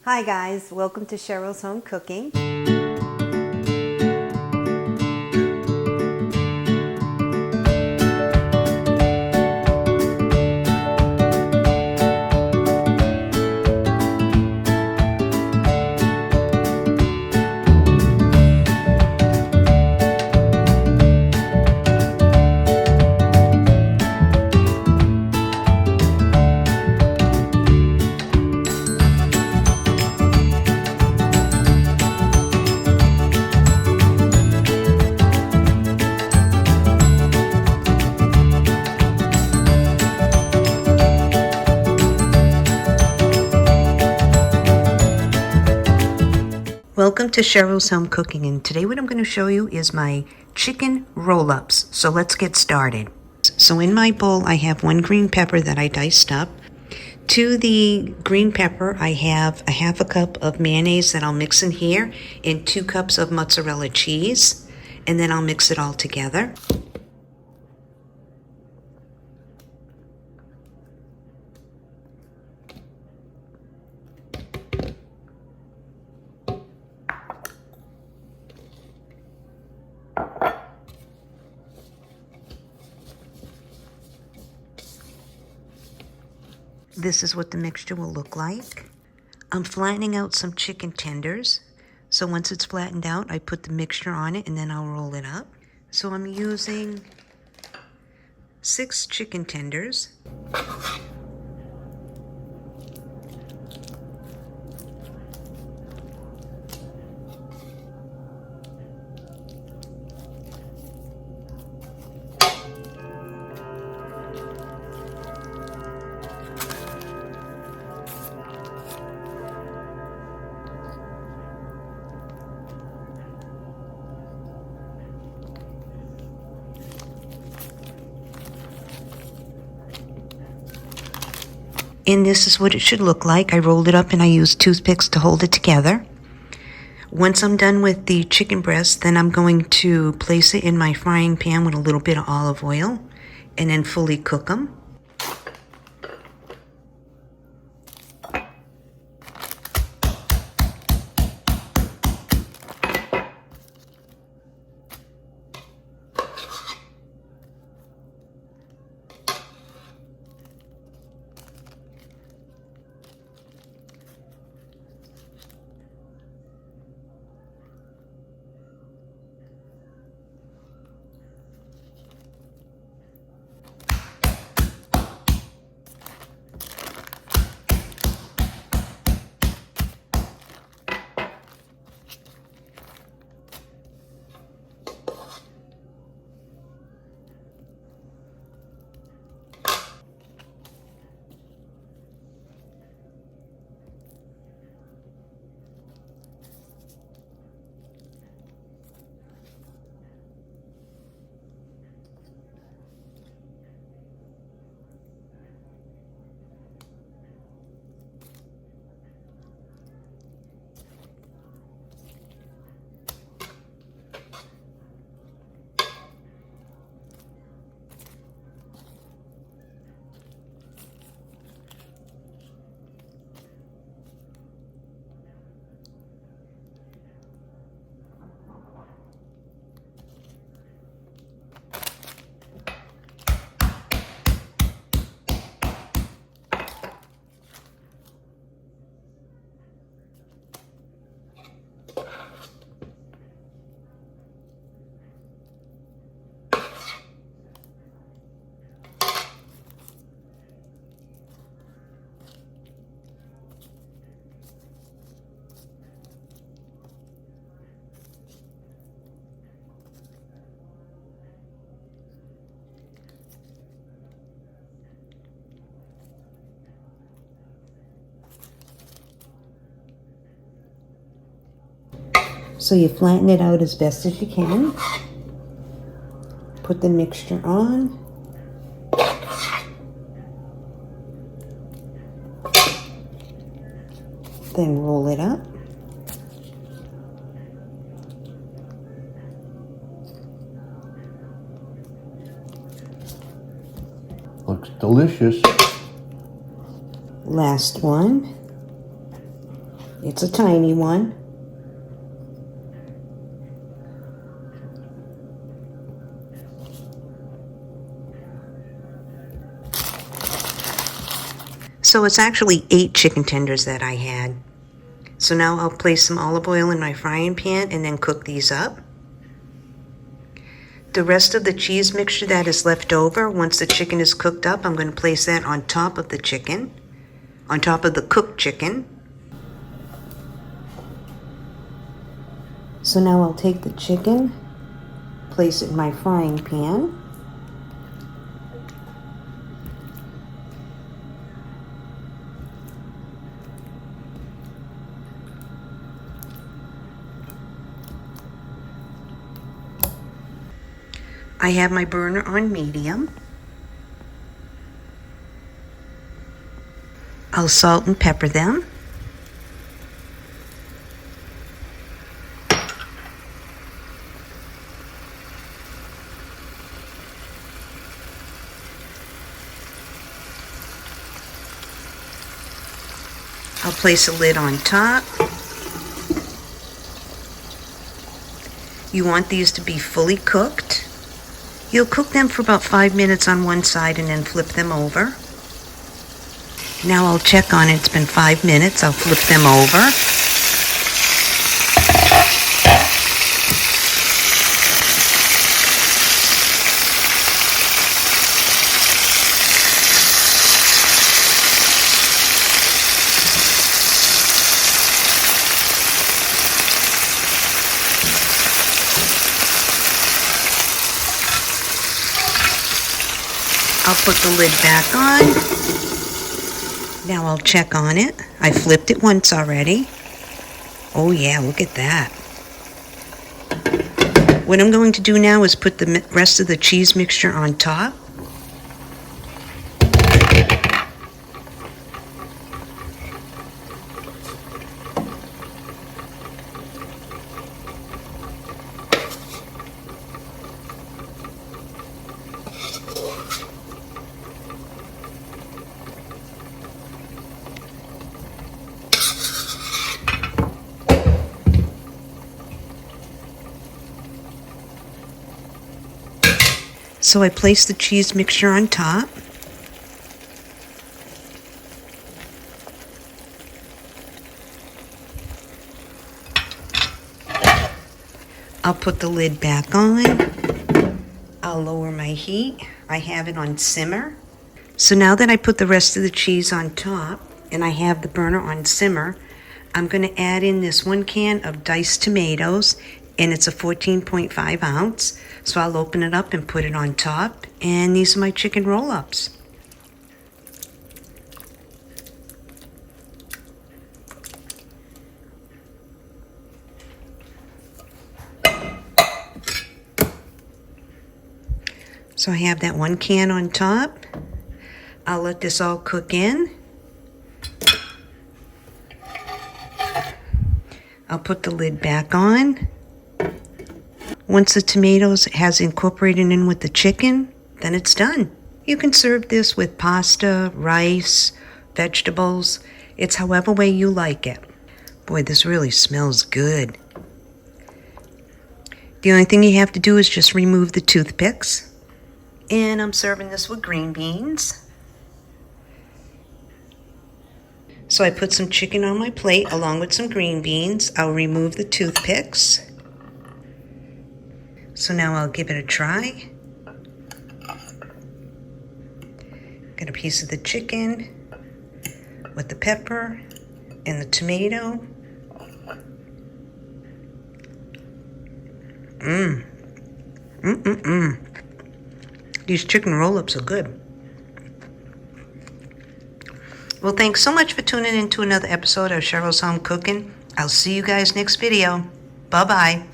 Hi guys, welcome to Cheryl's Home Cooking. Welcome to Cheryl's Home Cooking, and today what I'm going to show you is my chicken roll-ups. So let's get started. So in my bowl I have 1 green pepper that I diced up. To the green pepper I have a half a cup of mayonnaise that I'll mix in here and 2 cups of mozzarella cheese, and then I'll mix it all together. This is what the mixture will look like. I'm flattening out some chicken tenders. So once it's flattened out, I put the mixture on it and then I'll roll it up. So I'm using 6 chicken tenders. And this is what it should look like. I rolled it up and I used toothpicks to hold it together. Once I'm done with the chicken breast, then I'm going to place it in my frying pan with a little bit of olive oil and then fully cook them. So you flatten it out as best as you can. Put the mixture on. Then roll it up. Looks delicious. Last one. It's a tiny one. So it's actually 8 chicken tenders that I had. So now I'll place some olive oil in my frying pan and then cook these up. The rest of the cheese mixture that is left over, once the chicken is cooked up, I'm going to place that on top of the chicken, on top of the cooked chicken. So now I'll take the chicken, place it in my frying pan. I have my burner on medium. I'll salt and pepper them. I'll place a lid on top. You want these to be fully cooked. You'll cook them for about 5 minutes on one side and then flip them over. Now I'll check on it. It's been 5 minutes. I'll flip them over. I'll put the lid back on. Now I'll check on it. I flipped it once already. Oh yeah, look at that. What I'm going to do now is put the rest of the cheese mixture on top. So I place the cheese mixture on top. I'll put the lid back on. I'll lower my heat. I have it on simmer. So now that I put the rest of the cheese on top and I have the burner on simmer, I'm going to add in this 1 can of diced tomatoes, and it's a 14.5 ounce. So I'll open it up and put it on top, and these are my chicken roll-ups. So I have that 1 can on top. I'll let this all cook in. I'll put the lid back on. Once the tomatoes has incorporated in with the chicken, then it's done. You can serve this with pasta, rice, vegetables. It's however way you like it. Boy, this really smells good. The only thing you have to do is just remove the toothpicks. And I'm serving this with green beans. So I put some chicken on my plate along with some green beans. I'll remove the toothpicks. So now I'll give it a try. Get a piece of the chicken with the pepper and the tomato. These chicken roll-ups are good. Well, thanks so much for tuning in to another episode of Cheryl's Home Cooking. I'll see you guys next video. Bye-bye.